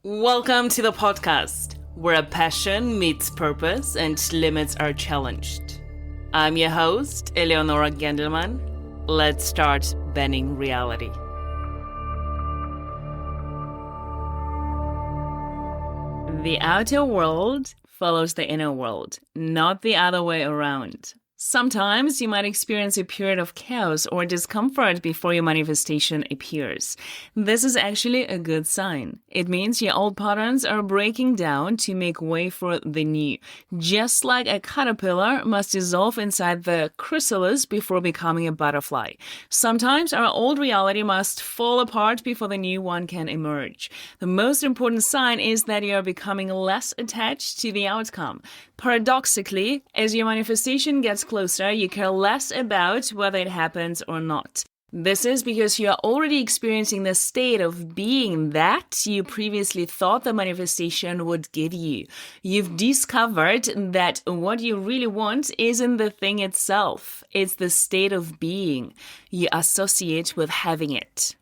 Welcome to the podcast, where a passion meets purpose and limits are challenged. I'm your host, Eleonora Gendelman. Let's start bending reality. The outer world follows the inner world, not the other way around. Sometimes you might experience a period of chaos or discomfort before your manifestation appears. This is actually a good sign. It means your old patterns are breaking down to make way for the new. Just like a caterpillar must dissolve inside the chrysalis before becoming a butterfly. Sometimes our old reality must fall apart before the new one can emerge. The most important sign is that you are becoming less attached to the outcome. Paradoxically, as your manifestation gets closer, you care less about whether it happens or not. This is because you are already experiencing the state of being that you previously thought the manifestation would give you. You've discovered that what you really want isn't the thing itself. It's the state of being you associate with having it.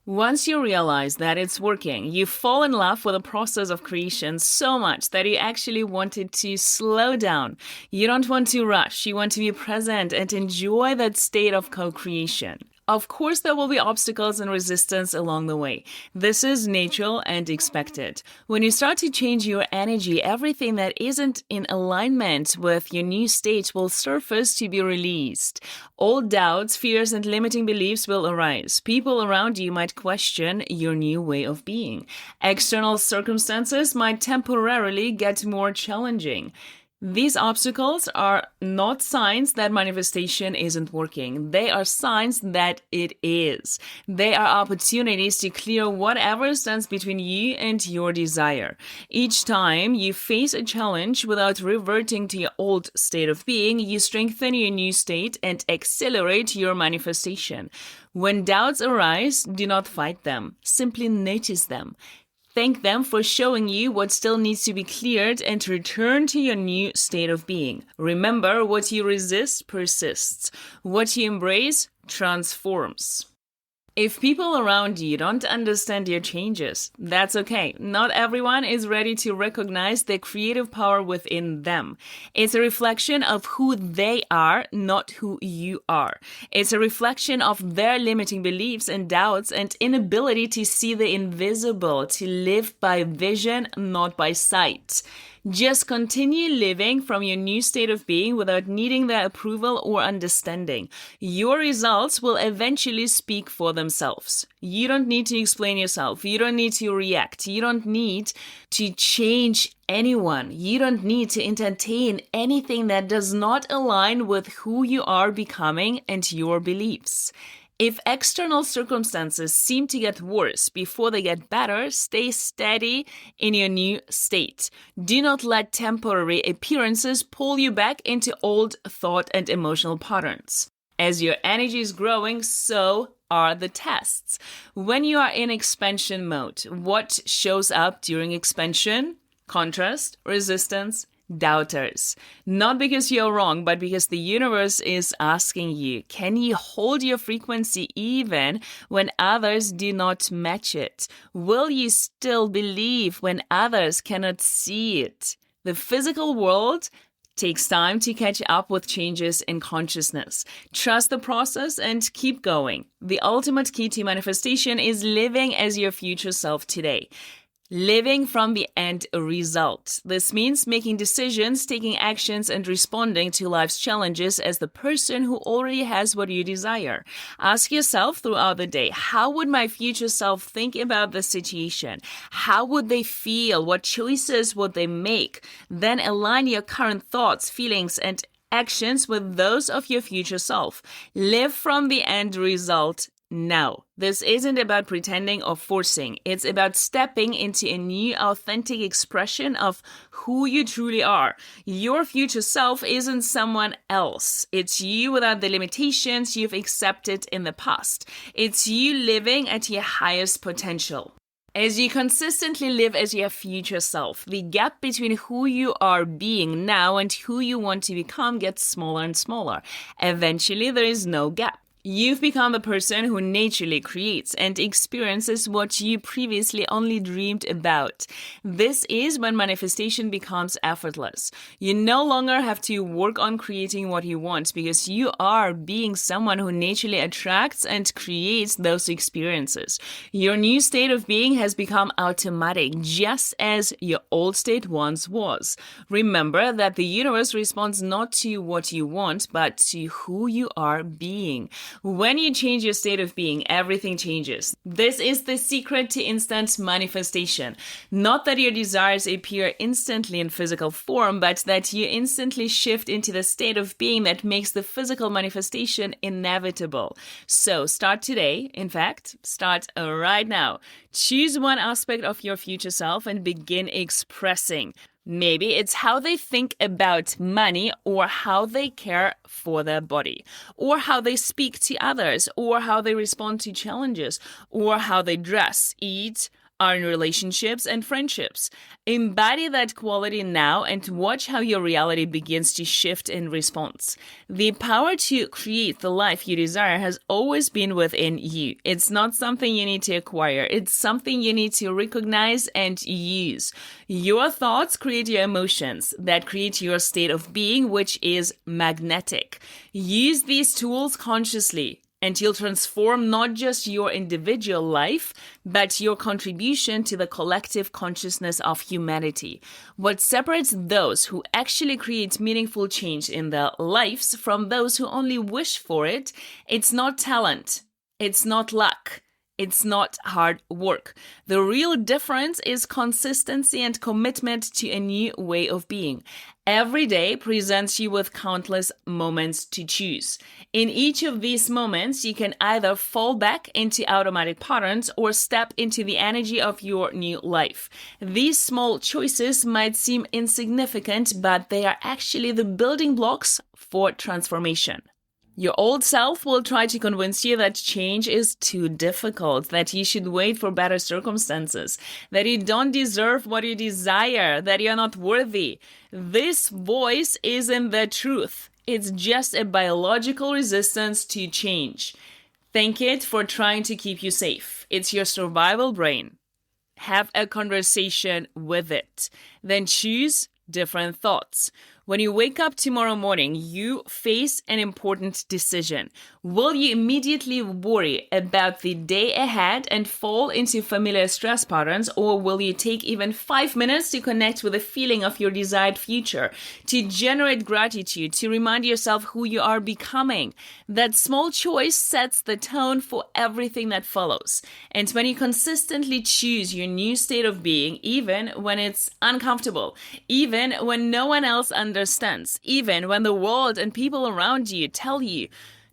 Once you realize that it's working, you fall in love with the process of creation so much that you actually wanted to slow down. You don't want to rush. You want to be present and enjoy that state of co-creation. Of course, there will be obstacles and resistance along the way. This is natural and expected. When you start to change your energy, everything that isn't in alignment with your new state will surface to be released. Old doubts, fears, and limiting beliefs will arise. People around you might question your new way of being. External circumstances might temporarily get more challenging. These obstacles are not signs that manifestation isn't working. They are signs that it is. They are opportunities to clear whatever stands between you and your desire. Each time you face a challenge without reverting to your old state of being, you strengthen your new state and accelerate your manifestation. When doubts arise, do not fight them. Simply notice them. Thank them for showing you what still needs to be cleared and return to your new state of being. Remember, what you resist persists. What you embrace transforms. If people around you don't understand your changes, that's okay. Not everyone is ready to recognize the creative power within them. It's a reflection of who they are, not who you are. It's a reflection of their limiting beliefs and doubts and inability to see the invisible, to live by vision, not by sight. Just continue living from your new state of being without needing their approval or understanding. Your results will eventually speak for themselves. You don't need to explain yourself. You don't need to react. You don't need to change anyone. You don't need to entertain anything that does not align with who you are becoming and your beliefs. If external circumstances seem to get worse before they get better, stay steady in your new state. Do not let temporary appearances pull you back into old thought and emotional patterns. As your energy is growing, so are the tests. When you are in expansion mode, what shows up during expansion? Contrast, resistance, doubters. Not because you're wrong, but because the universe is asking you, can you hold your frequency even when others do not match it? Will you still believe when others cannot see it? The physical world takes time to catch up with changes in consciousness. Trust the process and keep going. The ultimate key to manifestation is living as your future self today. Living from the end result. This means making decisions, taking actions, and responding to life's challenges as the person who already has what you desire. Ask yourself throughout the day, how would my future self think about the situation? How would they feel? What choices would they make? Then align your current thoughts, feelings, and actions with those of your future self. Live from the end result now. This isn't about pretending or forcing. It's about stepping into a new, authentic expression of who you truly are. Your future self isn't someone else. It's you without the limitations you've accepted in the past. It's you living at your highest potential. As you consistently live as your future self, the gap between who you are being now and who you want to become gets smaller and smaller. Eventually, there is no gap. You've become the person who naturally creates and experiences what you previously only dreamed about. This is when manifestation becomes effortless. You no longer have to work on creating what you want because you are being someone who naturally attracts and creates those experiences. Your new state of being has become automatic, just as your old state once was. Remember that the universe responds not to what you want, but to who you are being. When you change your state of being, everything changes. This is the secret to instant manifestation. Not that your desires appear instantly in physical form, but that you instantly shift into the state of being that makes the physical manifestation inevitable. So start today. In fact, start right now. Choose one aspect of your future self and begin expressing. Maybe it's how they think about money, or how they care for their body, or how they speak to others, or how they respond to challenges, or how they dress, eat, are in relationships and friendships. Embody that quality now and watch how your reality begins to shift in response. The power to create the life you desire has always been within you. It's not something you need to acquire. It's something you need to recognize and use. Your thoughts create your emotions that create your state of being, which is magnetic. Use these tools consciously, and you'll transform not just your individual life, but your contribution to the collective consciousness of humanity. What separates those who actually create meaningful change in their lives from those who only wish for it, it's not talent, it's not luck, it's not hard work. The real difference is consistency and commitment to a new way of being. Every day presents you with countless moments to choose. In each of these moments, you can either fall back into automatic patterns or step into the energy of your new life. These small choices might seem insignificant, but they are actually the building blocks for transformation. Your old self will try to convince you that change is too difficult, that you should wait for better circumstances, that you don't deserve what you desire, that you're not worthy. This voice isn't the truth. It's just a biological resistance to change. Thank it for trying to keep you safe. It's your survival brain. Have a conversation with it. Then choose different thoughts. When you wake up tomorrow morning, you face an important decision. Will you immediately worry about the day ahead and fall into familiar stress patterns, or will you take even 5 minutes to connect with the feeling of your desired future, to generate gratitude, to remind yourself who you are becoming? That small choice sets the tone for everything that follows. And when you consistently choose your new state of being, even when it's uncomfortable, even when no one else understands, even when the world and people around you tell you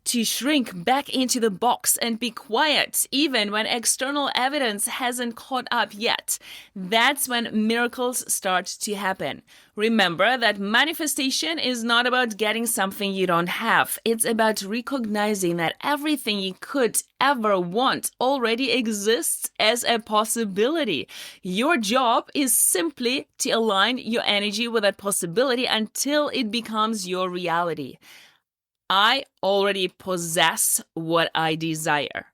to shrink back into the box and be quiet, even when external evidence hasn't caught up yet, that's when miracles start to happen. Remember that manifestation is not about getting something you don't have. It's about recognizing that everything you could ever want already exists as a possibility. Your job is simply to align your energy with that possibility until it becomes your reality. I already possess what I desire.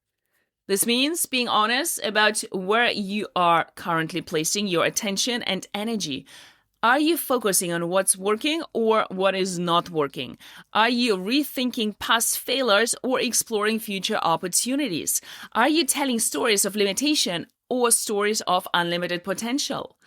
This means being honest about where you are currently placing your attention and energy. Are you focusing on what's working or what is not working? Are you rethinking past failures or exploring future opportunities? Are you telling stories of limitation or stories of unlimited potential?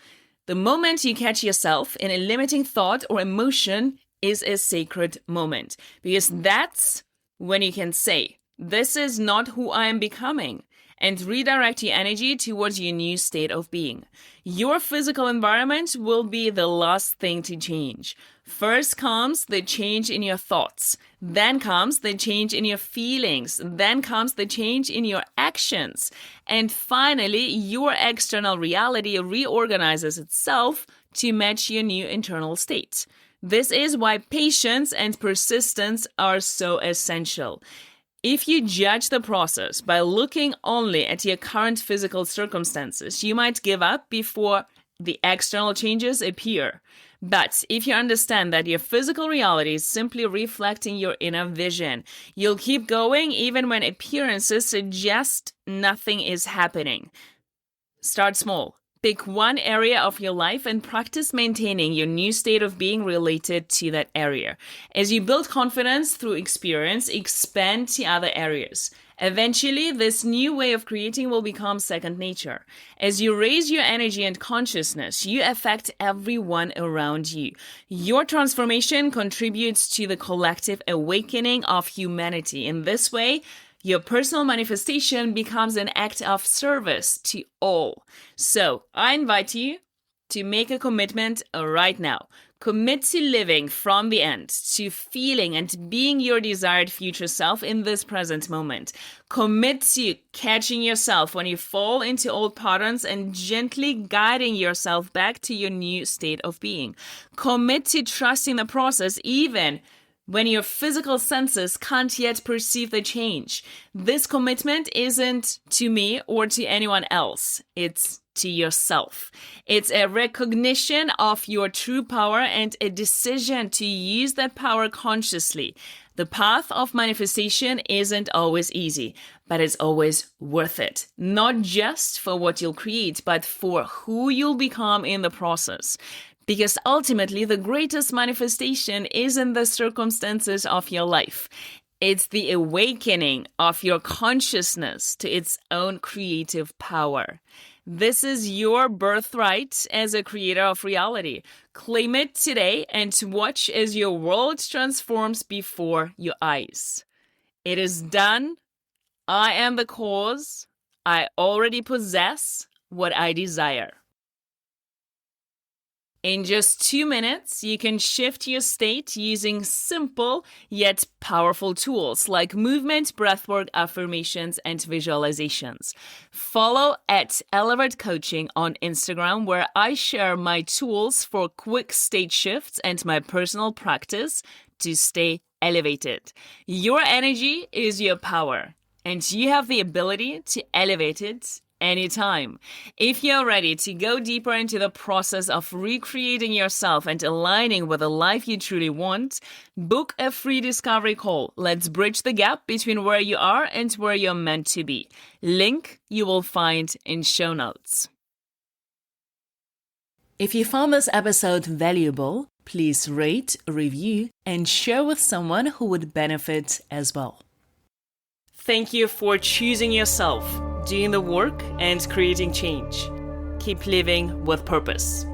The moment you catch yourself in a limiting thought or emotion is a sacred moment, because that's when you can say, "This is not who I am becoming," and redirect your energy towards your new state of being. Your physical environment will be the last thing to change. First comes the change in your thoughts. Then comes the change in your feelings. Then comes the change in your actions. And finally, your external reality reorganizes itself to match your new internal state. This is why patience and persistence are so essential. If you judge the process by looking only at your current physical circumstances, you might give up before the external changes appear. But if you understand that your physical reality is simply reflecting your inner vision, you'll keep going even when appearances suggest nothing is happening. Start small. Pick one area of your life and practice maintaining your new state of being related to that area. As you build confidence through experience, expand to other areas. Eventually, this new way of creating will become second nature. As you raise your energy and consciousness, you affect everyone around you. Your transformation contributes to the collective awakening of humanity. In this way, your personal manifestation becomes an act of service to all. So, I invite you to make a commitment right now. Commit to living from the end, to feeling and being your desired future self in this present moment. Commit to catching yourself when you fall into old patterns and gently guiding yourself back to your new state of being. Commit to trusting the process even when your physical senses can't yet perceive the change. This commitment isn't to me or to anyone else. It's to yourself. It's a recognition of your true power and a decision to use that power consciously. The path of manifestation isn't always easy, but it's always worth it. Not just for what you'll create, but for who you'll become in the process. Because ultimately, the greatest manifestation isn't the circumstances of your life. It's the awakening of your consciousness to its own creative power. This is your birthright as a creator of reality. Claim it today and watch as your world transforms before your eyes. It is done. I am the cause. I already possess what I desire. In just 2 minutes, you can shift your state using simple yet powerful tools like movement, breathwork, affirmations, and visualizations. Follow at Elevate Coaching on Instagram, where I share my tools for quick state shifts and my personal practice to stay elevated. Your energy is your power, and you have the ability to elevate it anytime. If you're ready to go deeper into the process of recreating yourself and aligning with the life you truly want, book a free discovery call. Let's bridge the gap between where you are and where you're meant to be. Link you will find in show notes. If you found this episode valuable, please rate, review, and share with someone who would benefit as well. Thank you for choosing yourself, doing the work, and creating change. Keep living with purpose.